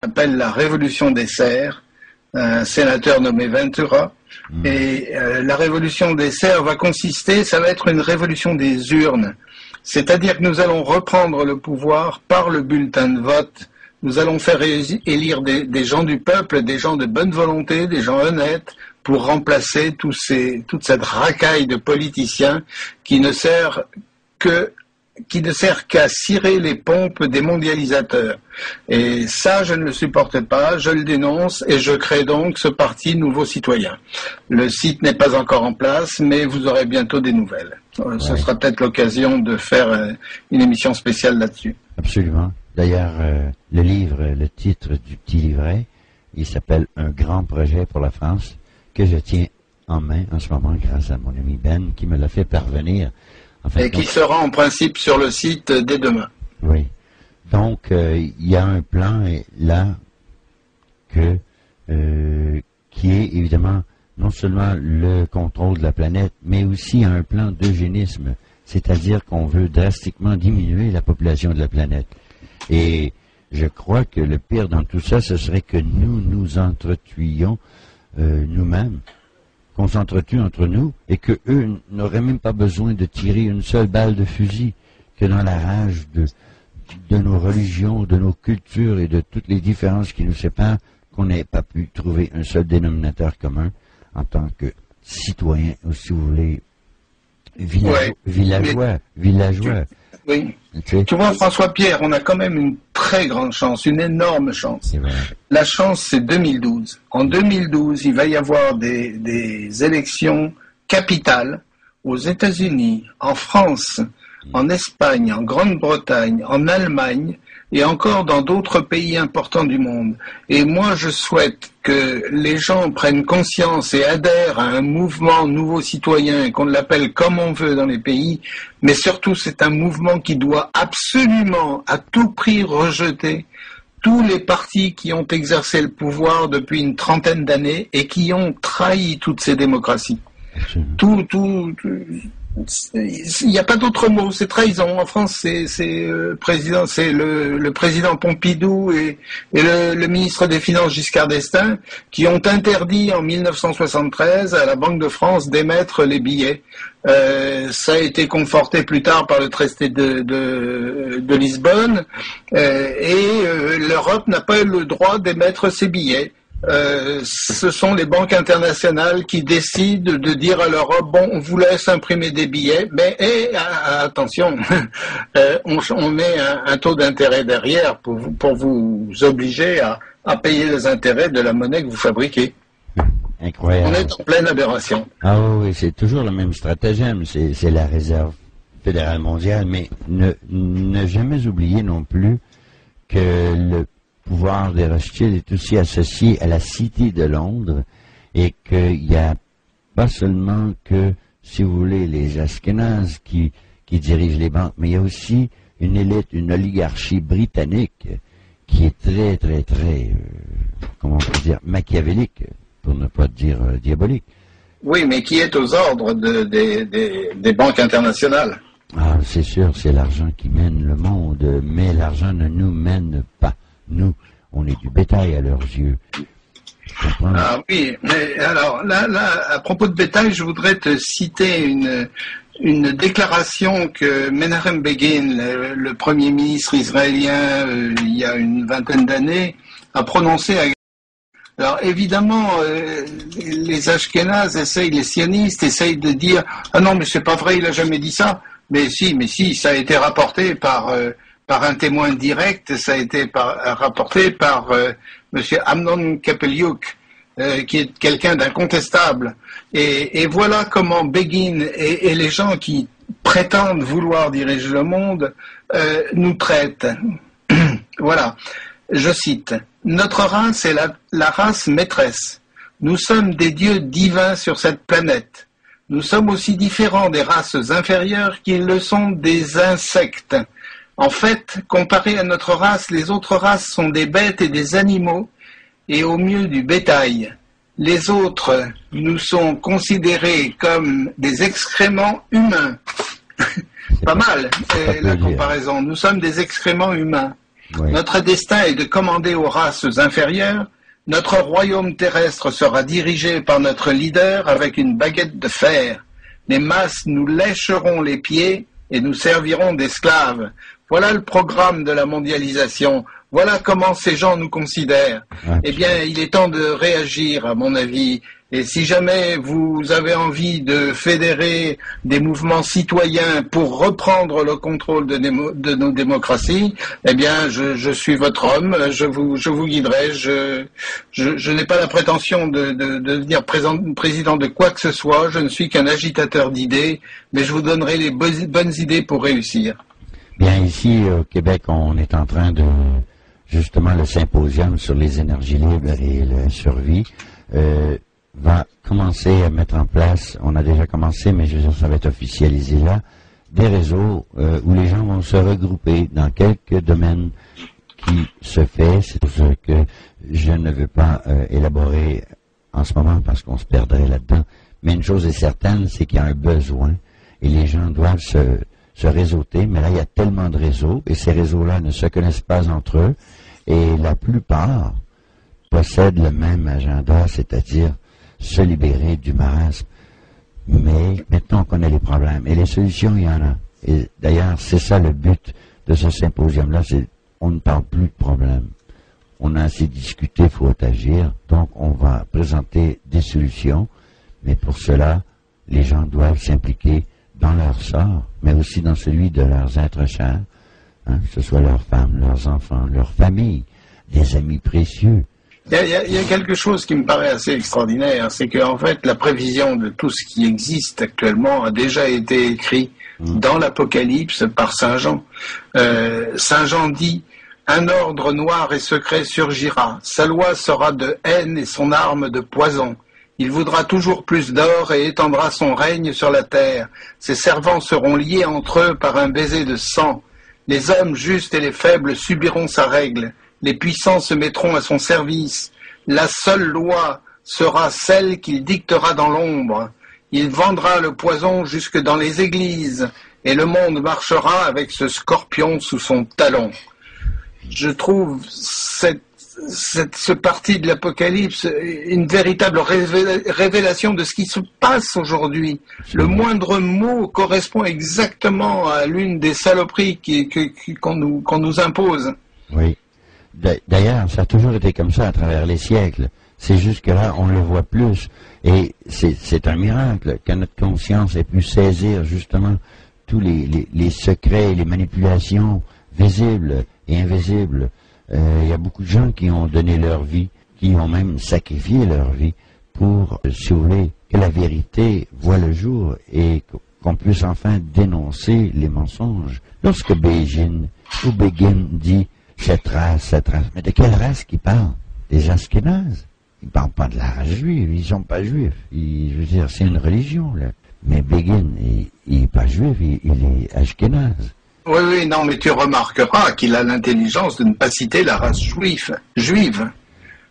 appelle la révolution des serfs, un sénateur nommé Ventura. Et la révolution des serfs va consister, ça va être une révolution des urnes. C'est-à-dire que nous allons reprendre le pouvoir par le bulletin de vote. Nous allons faire élire des gens du peuple, des gens de bonne volonté, des gens honnêtes, pour remplacer toute cette racaille de politiciens qui ne sert qu'à cirer les pompes des mondialisateurs. Et ça, je ne le supporte pas, je le dénonce et je crée donc ce parti Nouveau Citoyen. Le site n'est pas encore en place, mais vous aurez bientôt des nouvelles. Ce sera peut-être l'occasion de faire une émission spéciale là-dessus. Absolument. D'ailleurs, le livre, le titre du petit livret, il s'appelle « Un grand projet pour la France », que je tiens en main en ce moment grâce à mon ami Ben qui me l'a fait parvenir. Et qui sera en principe sur le site dès demain. Oui. Donc, il y a un plan là qui est évidemment non seulement le contrôle de la planète, mais aussi un plan d'eugénisme, c'est-à-dire qu'on veut drastiquement diminuer la population de la planète. Et je crois que le pire dans tout ça, ce serait que nous nous entretuions nous-mêmes, qu'on s'entretue entre nous, et que eux n'auraient même pas besoin de tirer une seule balle de fusil, que dans la rage de nos religions, de nos cultures et de toutes les différences qui nous séparent, qu'on n'ait pas pu trouver un seul dénominateur commun en tant que citoyen, ou si vous voulez, villageois. Oui. Tu vois, François-Pierre, on a quand même une très grande chance, une énorme chance. La chance, c'est 2012. En 2012, il va y avoir des élections capitales aux États-Unis, en France, en Espagne, en Grande-Bretagne, en Allemagne et encore dans d'autres pays importants du monde. Et moi, je souhaite que les gens prennent conscience et adhèrent à un mouvement nouveau citoyen, qu'on l'appelle comme on veut dans les pays, mais surtout c'est un mouvement qui doit absolument, à tout prix, rejeter tous les partis qui ont exercé le pouvoir depuis une trentaine d'années et qui ont trahi toutes ces démocraties. Il n'y a pas d'autre mot, c'est trahison. En France, c'est le président Pompidou et le ministre des Finances Giscard d'Estaing qui ont interdit en 1973 à la Banque de France d'émettre les billets. Ça a été conforté plus tard par le traité de Lisbonne et l'Europe n'a pas eu le droit d'émettre ses billets. Ce sont les banques internationales qui décident de dire à l'Europe, bon, on vous laisse imprimer des billets, mais attention, on met un taux d'intérêt derrière pour vous obliger à payer les intérêts de la monnaie que vous fabriquez. Incroyable. On est en pleine aberration. Ah oui, c'est toujours le même stratagème, c'est la réserve fédérale mondiale, mais ne jamais oublier non plus que le pouvoir des Rothschild est aussi associé à la Cité de Londres et qu'il n'y a pas seulement que, si vous voulez, les Ashkénazes qui dirigent les banques, mais il y a aussi une élite, une oligarchie britannique qui est très, très, très, comment on peut dire, machiavélique, pour ne pas dire diabolique. Oui, mais qui est aux ordres des banques internationales. Ah, c'est sûr, c'est l'argent qui mène le monde, mais l'argent ne nous mène pas. Nous, on est du bétail à leurs yeux. Ah oui, mais alors là, à propos de bétail, je voudrais te citer une déclaration que Menahem Begin, le premier ministre israélien, il y a une vingtaine d'années, a prononcée. Alors évidemment, les Ashkénazes les sionistes essayent de dire « Ah non, mais c'est pas vrai, il a jamais dit ça ». Mais si, ça a été rapporté par un témoin direct, ça a été rapporté par Monsieur Amnon Kapeliuk, qui est quelqu'un d'incontestable. Et voilà comment Begin et les gens qui prétendent vouloir diriger le monde nous traitent. Voilà, je cite. « Notre race est la race maîtresse. Nous sommes des dieux divins sur cette planète. Nous sommes aussi différents des races inférieures qu'ils le sont des insectes. En fait, comparé à notre race, les autres races sont des bêtes et des animaux, et au mieux du bétail. Les autres nous sont considérés comme des excréments humains. » Pas mal, la comparaison. Nous sommes des excréments humains. Oui. Notre destin est de commander aux races inférieures. Notre royaume terrestre sera dirigé par notre leader avec une baguette de fer. Les masses nous lécheront les pieds et nous serviront d'esclaves. Voilà le programme de la mondialisation. Voilà comment ces gens nous considèrent. Eh bien, il est temps de réagir, à mon avis. Et si jamais vous avez envie de fédérer des mouvements citoyens pour reprendre le contrôle de nos démocraties, eh bien, je suis votre homme, je vous guiderai. Je n'ai pas la prétention de devenir président de quoi que ce soit. Je ne suis qu'un agitateur d'idées, mais je vous donnerai les bonnes idées pour réussir. Bien, ici, au Québec, on est en train de, justement, le symposium sur les énergies libres et la survie, va commencer à mettre en place, on a déjà commencé, mais je veux dire, ça va être officialisé là, des réseaux où les gens vont se regrouper dans quelques domaines qui se fait. C'est pour ça que je ne veux pas élaborer en ce moment parce qu'on se perdrait là-dedans. Mais une chose est certaine, c'est qu'il y a un besoin et les gens doivent se réseauter. Mais là, il y a tellement de réseaux et ces réseaux-là ne se connaissent pas entre eux et la plupart possèdent le même agenda, c'est-à-dire se libérer du marasme. Mais maintenant, on connaît les problèmes. Et les solutions, il y en a. Et d'ailleurs, c'est ça le but de ce symposium-là, c'est on ne parle plus de problèmes. On a assez discuté, il faut agir. Donc, on va présenter des solutions. Mais pour cela, les gens doivent s'impliquer dans leur sort, mais aussi dans celui de leurs êtres chers, hein, que ce soit leurs femmes, leurs enfants, leurs familles, des amis précieux. Il y a quelque chose qui me paraît assez extraordinaire, c'est qu'en fait, la prévision de tout ce qui existe actuellement a déjà été écrit dans l'Apocalypse par Saint Jean. Saint Jean dit « Un ordre noir et secret surgira, sa loi sera de haine et son arme de poison. Il voudra toujours plus d'or et étendra son règne sur la terre. Ses servants seront liés entre eux par un baiser de sang. Les hommes justes et les faibles subiront sa règle. Les puissants se mettront à son service. La seule loi sera celle qu'il dictera dans l'ombre. Il vendra le poison jusque dans les églises, et le monde marchera avec ce scorpion sous son talon. » Je trouve ce parti de l'Apocalypse une véritable révélation de ce qui se passe aujourd'hui. Le moindre mot correspond exactement à l'une des saloperies qu'on nous impose. Oui. D'ailleurs, ça a toujours été comme ça à travers les siècles. C'est juste que là, on le voit plus. Et c'est un miracle que notre conscience ait pu saisir justement tous les secrets, les manipulations visibles et invisibles. Il y a beaucoup de gens qui ont donné leur vie, qui ont même sacrifié leur vie pour, si vous voulez, que la vérité voie le jour et qu'on puisse enfin dénoncer les mensonges. Lorsque Begin dit cette race, mais de quelle race qu'il parle? Des Ashkénazes. Il ne parle pas de la race juive, ils ne sont pas juifs. Je veux dire, c'est une religion, là. Mais Begin, il n'est pas juif, il est Ashkénaze. Oui, non, mais tu remarqueras qu'il a l'intelligence de ne pas citer la race juive.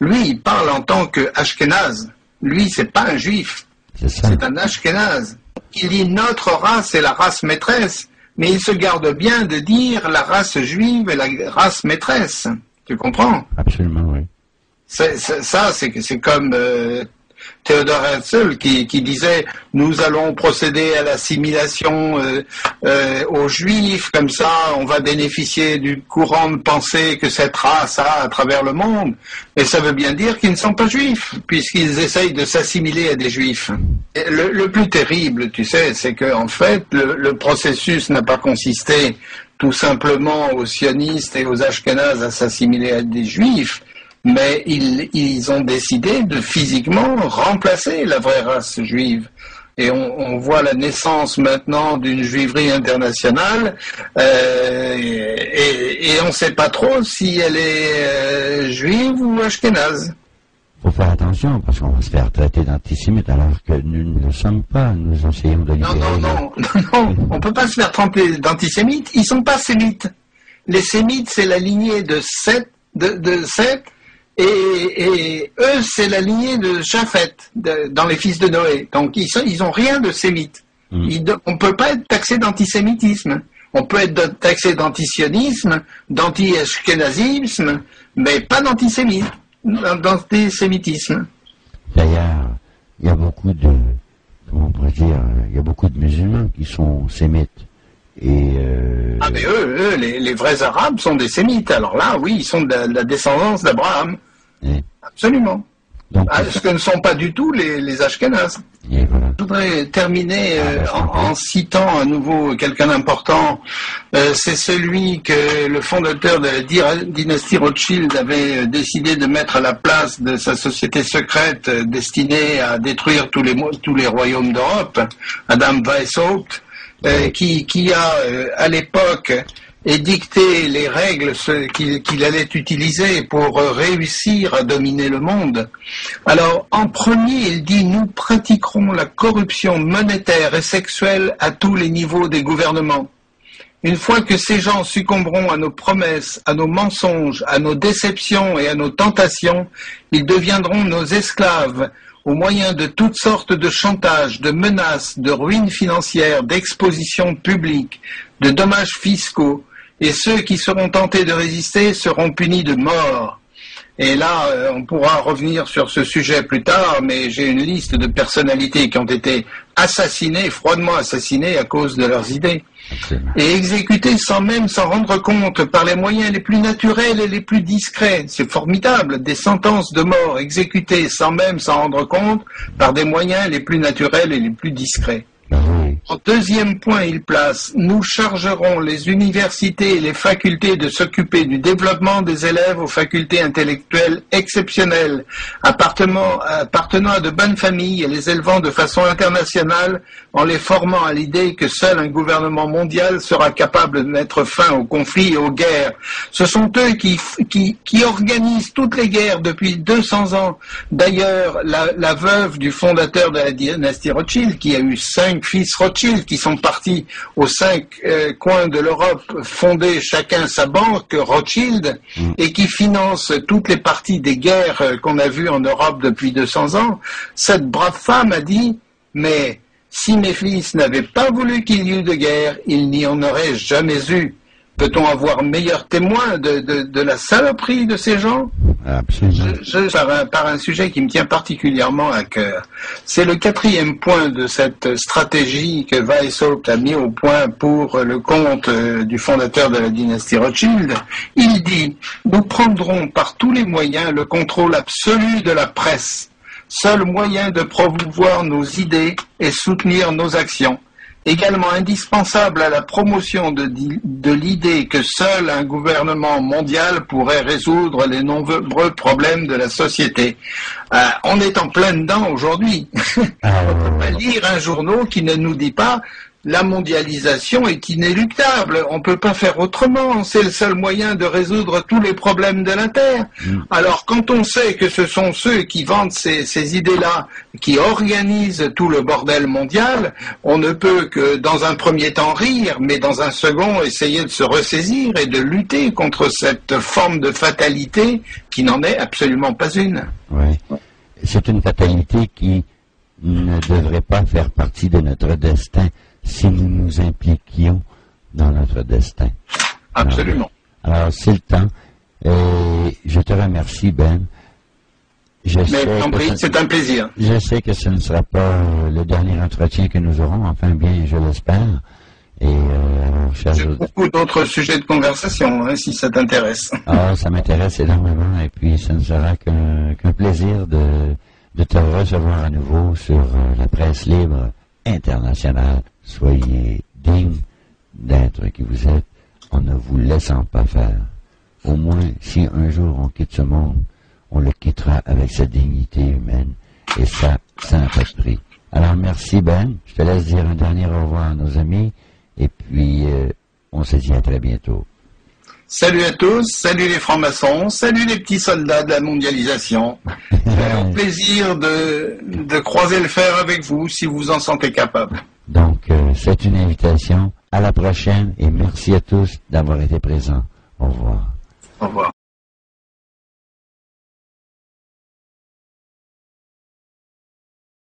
Lui, il parle en tant que Ashkénaze. Lui, c'est pas un juif. C'est un Ashkénaze. Il dit notre race est la race maîtresse, mais il se garde bien de dire la race juive est la race maîtresse. Tu comprends? Absolument, oui. C'est comme Théodore Herzl qui disait nous allons procéder à l'assimilation aux Juifs, comme ça on va bénéficier du courant de pensée que cette race a à travers le monde. Et ça veut bien dire qu'ils ne sont pas Juifs, puisqu'ils essayent de s'assimiler à des Juifs. Et le plus terrible, tu sais, c'est que en fait le processus n'a pas consisté tout simplement aux sionistes et aux Ashkénazes à s'assimiler à des Juifs, mais ils ont décidé de physiquement remplacer la vraie race juive. Et on voit la naissance maintenant d'une juiverie internationale, et on ne sait pas trop si elle est juive ou ashkénaze. Il faut faire attention, parce qu'on va se faire traiter d'antisémite, alors que nous ne le sommes pas. Nous essayons de libérer... Non, on ne peut pas se faire traiter d'antisémites. Ils ne sont pas sémites. Les sémites, c'est la lignée de Seth, et eux, c'est la lignée de Japhet, dans les fils de Noé. Donc, ils ont rien de sémite. On ne peut pas être taxé d'antisémitisme. On peut être taxé d'antisionisme, d'anti-ashkénazisme, mais pas d'antisémitisme. D'ailleurs, il y a beaucoup de, comment on pourrait dire, il y a beaucoup de musulmans qui sont sémites. Et mais eux, les vrais Arabes sont des sémites. Alors là, oui, ils sont de la descendance d'Abraham. Absolument. Donc, ce que ne sont pas du tout les Ashkénazes. Et voilà. Je voudrais terminer en citant à nouveau quelqu'un d'important. C'est celui que le fondateur de la dynastie Rothschild avait décidé de mettre à la place de sa société secrète destinée à détruire tous les royaumes d'Europe, Adam Weishaupt, qui a à l'époque édicté les règles qu'il allait utiliser pour réussir à dominer le monde. Alors, en premier, il dit « Nous pratiquerons la corruption monétaire et sexuelle à tous les niveaux des gouvernements. Une fois que ces gens succomberont à nos promesses, à nos mensonges, à nos déceptions et à nos tentations, ils deviendront nos esclaves, au moyen de toutes sortes de chantages, de menaces, de ruines financières, d'expositions publiques, de dommages fiscaux, et ceux qui seront tentés de résister seront punis de mort. » Et là, on pourra revenir sur ce sujet plus tard, mais j'ai une liste de personnalités qui ont été assassinées, froidement assassinées à cause de leurs idées. Et exécutées sans même s'en rendre compte par les moyens les plus naturels et les plus discrets. C'est formidable, des sentences de mort exécutées sans même s'en rendre compte par des moyens les plus naturels et les plus discrets. En deuxième point, il place « Nous chargerons les universités et les facultés de s'occuper du développement des élèves aux facultés intellectuelles exceptionnelles, appartenant à de bonnes familles et les élevant de façon internationale en les formant à l'idée que seul un gouvernement mondial sera capable de mettre fin aux conflits et aux guerres. Ce sont eux qui organisent toutes les guerres depuis 200 ans. D'ailleurs, la veuve du fondateur de la dynastie Rothschild, qui a eu 5 fils Rothschild qui sont partis aux 5 coins de l'Europe fonder chacun sa banque Rothschild et qui financent toutes les parties des guerres qu'on a vues en Europe depuis 200 ans, cette brave femme a dit « Mais si mes fils n'avaient pas voulu qu'il y eût de guerre, il n'y en aurait jamais eu. » Peut-on avoir meilleur témoin de la saloperie de ces gens? Absolument. Par un sujet qui me tient particulièrement à cœur. C'est le 4e point de cette stratégie que Weishaupt a mis au point pour le compte du fondateur de la dynastie Rothschild. Il dit « Nous prendrons par tous les moyens le contrôle absolu de la presse, seul moyen de promouvoir nos idées et soutenir nos actions. Également indispensable à la promotion de l'idée que seul un gouvernement mondial pourrait résoudre les nombreux problèmes de la société. » On est en plein dedans aujourd'hui. On ne peut pas lire un journal qui ne nous dit pas la mondialisation est inéluctable, on ne peut pas faire autrement, c'est le seul moyen de résoudre tous les problèmes de la Terre. Alors quand on sait que ce sont ceux qui vendent ces idées-là, qui organisent tout le bordel mondial, on ne peut que dans un premier temps rire, mais dans un second essayer de se ressaisir et de lutter contre cette forme de fatalité qui n'en est absolument pas une. Oui, c'est une fatalité qui ne devrait pas faire partie de notre destin si nous nous impliquions dans notre destin. Absolument. Alors c'est le temps. Et je te remercie, Ben. C'est un plaisir. Je sais que ce ne sera pas le dernier entretien que nous aurons, enfin bien, je l'espère. Et j'ai beaucoup d'autres sujets de conversation, si ça t'intéresse. Ah, ça m'intéresse énormément, et puis ça ne sera qu'un plaisir de te recevoir à nouveau sur la presse libre internationale. Soyez digne d'être qui vous êtes en ne vous laissant pas faire. Au moins, si un jour on quitte ce monde, on le quittera avec sa dignité humaine, et ça n'a pas de prix. Alors merci Ben, je te laisse dire un dernier au revoir à nos amis, et puis on se dit à très bientôt. Salut à tous, salut les francs-maçons, salut les petits soldats de la mondialisation. Au plaisir de croiser le fer avec vous si vous en sentez capable. Donc c'est une invitation, à la prochaine et merci à tous d'avoir été présents. Au revoir. Au revoir.